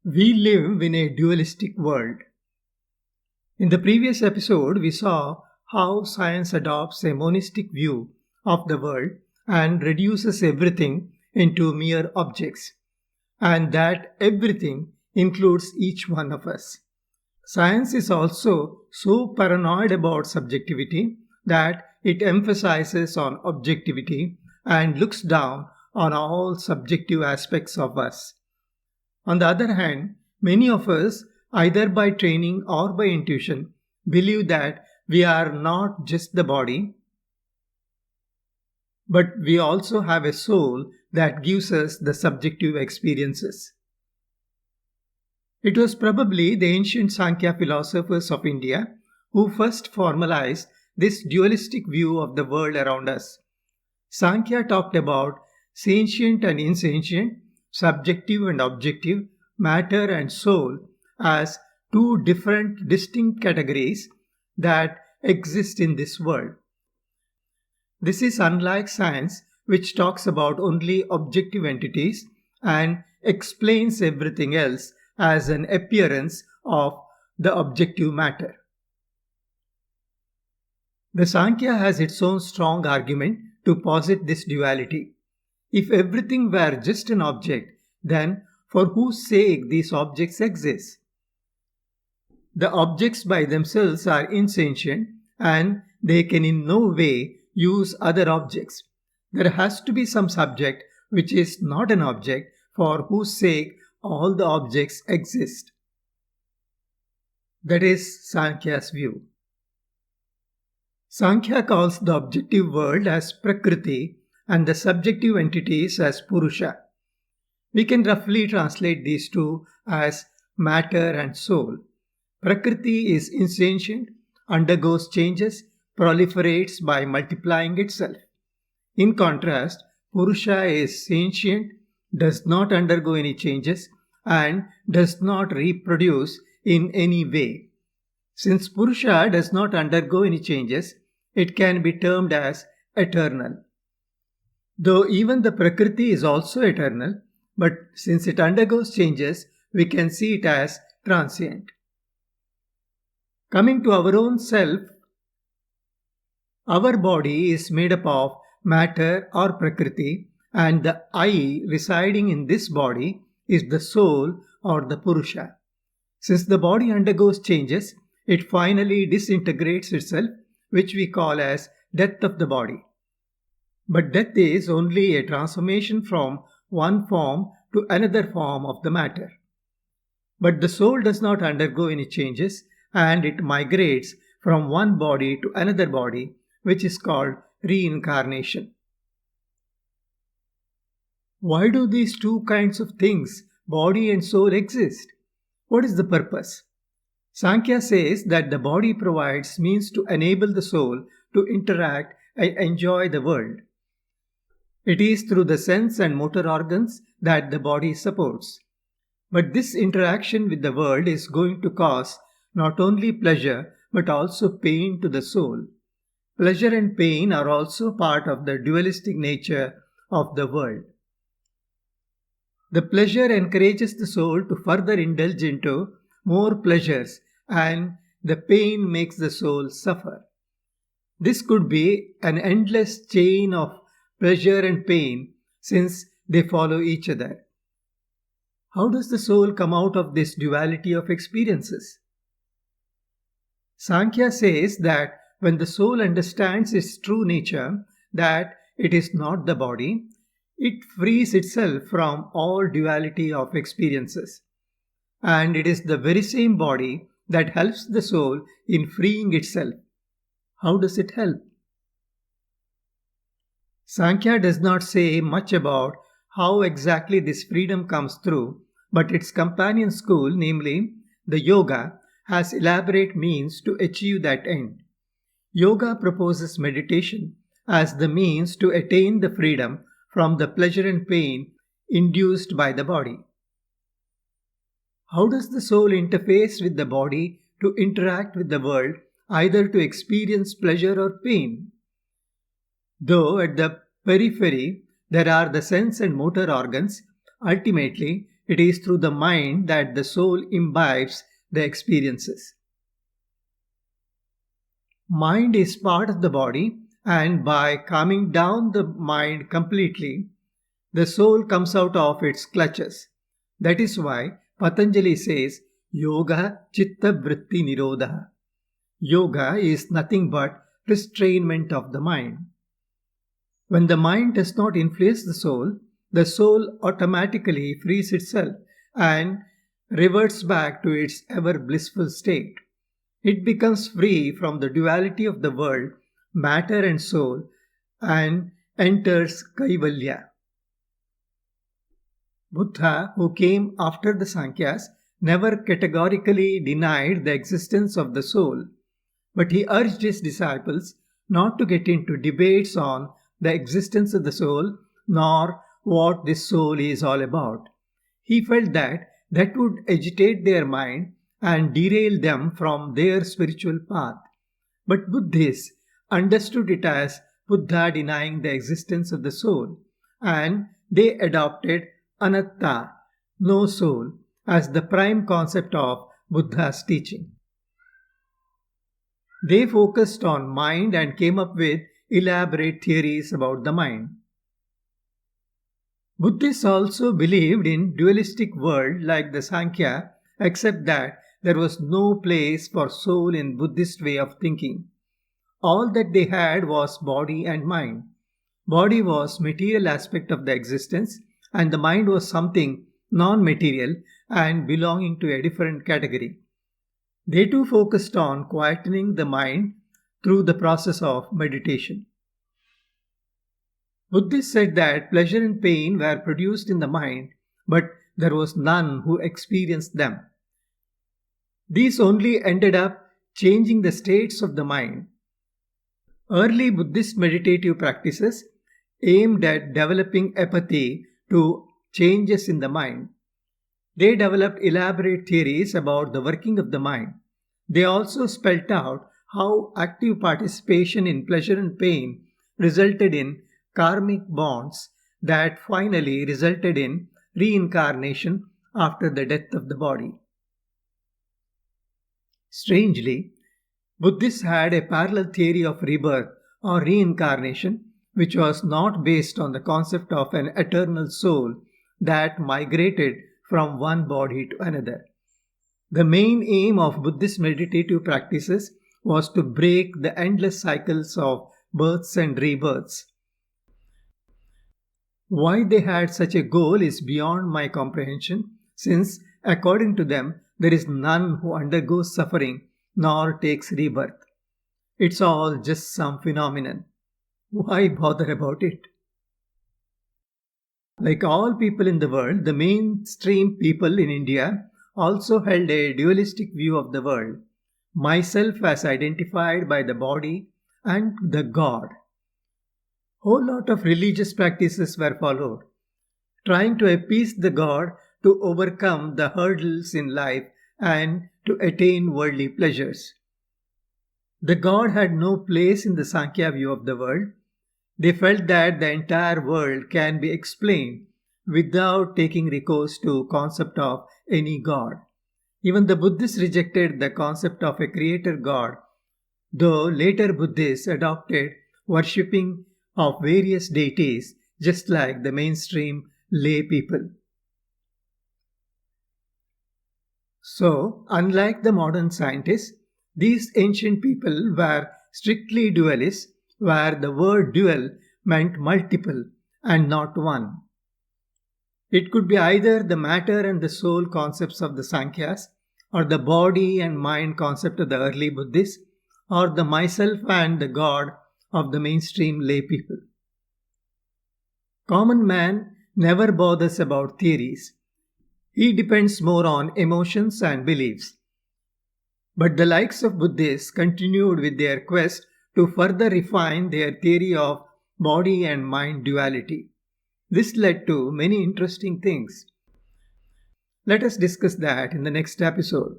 We live in a dualistic world. In the previous episode, we saw how science adopts a monistic view of the world and reduces everything into mere objects, and that everything includes each one of us. Science is also so paranoid about subjectivity that it emphasizes on objectivity and looks down on all subjective aspects of us. On the other hand, many of us, either by training or by intuition, believe that we are not just the body, but we also have a soul that gives us the subjective experiences. It was probably the ancient Sankhya philosophers of India who first formalized this dualistic view of the world around us. Sankhya talked about sentient and insentient, subjective and objective, matter and soul as two different distinct categories that exist in this world. This is unlike science, which talks about only objective entities and explains everything else as an appearance of the objective matter. The Sankhya has its own strong argument to posit this duality. If everything were just an object, then for whose sake these objects exist? The objects by themselves are insentient and they can in no way use other objects. There has to be some subject which is not an object for whose sake all the objects exist. That is Sankhya's view. Sankhya calls the objective world as Prakriti and the subjective entities as Purusha. We can roughly translate these two as matter and soul. Prakriti is insentient, undergoes changes, proliferates by multiplying itself. In contrast, Purusha is sentient, does not undergo any changes, and does not reproduce in any way. Since Purusha does not undergo any changes, it can be termed as eternal. Though even the Prakriti is also eternal, but since it undergoes changes, we can see it as transient. Coming to our own self, our body is made up of matter or Prakriti, and the I residing in this body is the soul or the Purusha. Since the body undergoes changes, it finally disintegrates itself, which we call as death of the body. But death is only a transformation from one form to another form of the matter. But the soul does not undergo any changes and it migrates from one body to another body, which is called reincarnation. Why do these two kinds of things, body and soul, exist? What is the purpose? Sankhya says that the body provides means to enable the soul to interact and enjoy the world. It is through the sense and motor organs that the body supports. But this interaction with the world is going to cause not only pleasure but also pain to the soul. Pleasure and pain are also part of the dualistic nature of the world. The pleasure encourages the soul to further indulge into more pleasures, and the pain makes the soul suffer. This could be an endless chain of pleasure and pain since they follow each other. How does the soul come out of this duality of experiences? Sankhya says that when the soul understands its true nature, that it is not the body, it frees itself from all duality of experiences. And it is the very same body that helps the soul in freeing itself. How does it help? Sankhya does not say much about how exactly this freedom comes through, but its companion school, namely the Yoga, has elaborate means to achieve that end. Yoga proposes meditation as the means to attain the freedom from the pleasure and pain induced by the body. How does the soul interface with the body to interact with the world, either to experience pleasure or pain? Though at the periphery there are the sense and motor organs, ultimately It is through the mind that the soul imbibes the experiences. Mind is part of the body, and by calming down the mind completely, the soul comes out of its clutches. That is why Patanjali says, Yoga Chitta Vritti Nirodha. Yoga is nothing but restrainment of the mind. When the mind does not influence the soul automatically frees itself and reverts back to its ever blissful state. It becomes free from the duality of the world, matter and soul, and enters Kaivalya. Buddha, who came after the Sankhya's, never categorically denied the existence of the soul, but he urged his disciples not to get into debates on the existence of the soul nor what this soul is all about. He felt that would agitate their mind and derail them from their spiritual path. But Buddhists understood it as Buddha denying the existence of the soul, and they adopted anatta, no soul, as the prime concept of Buddha's teaching. They focused on mind and came up with elaborate theories about the mind. Buddhists also believed in dualistic world like the Sankhya, except that there was no place for soul in Buddhist way of thinking. All that they had was body and mind. Body was material aspect of the existence, and the mind was something non-material and belonging to a different category. They too focused on quietening the mind through the process of meditation. Buddhists said that pleasure and pain were produced in the mind, but there was none who experienced them. These only ended up changing the states of the mind. Early Buddhist meditative practices aimed at developing apathy to changes in the mind. They developed elaborate theories about the working of the mind. They also spelled out how active participation in pleasure and pain resulted in karmic bonds that finally resulted in reincarnation after the death of the body. Strangely, Buddhists had a parallel theory of rebirth or reincarnation, which was not based on the concept of an eternal soul that migrated from one body to another. The main aim of Buddhist meditative practices was to break the endless cycles of births and rebirths. Why they had such a goal is beyond my comprehension, since, according to them, there is none who undergoes suffering nor takes rebirth. It's all just some phenomenon. Why bother about it? Like all people in the world, the mainstream people in India also held a dualistic view of the world, myself as identified by the body and the God. Whole lot of religious practices were followed, trying to appease the God to overcome the hurdles in life and to attain worldly pleasures. The God had no place in the Sankhya view of the world. They felt that the entire world can be explained without taking recourse to concept of any God. Even the Buddhists rejected the concept of a creator God, though later Buddhists adopted worshipping of various deities just like the mainstream lay people. So, unlike the modern scientists, these ancient people were strictly dualists, where the word dual meant multiple and not one. It could be either the matter and the soul concepts of the Sankhya's, or the body and mind concept of the early Buddhists, or the myself and the God of the mainstream lay people. Common man never bothers about theories. He depends more on emotions and beliefs. But the likes of Buddhists continued with their quest to further refine their theory of body and mind duality. This led to many interesting things. Let us discuss that in the next episode.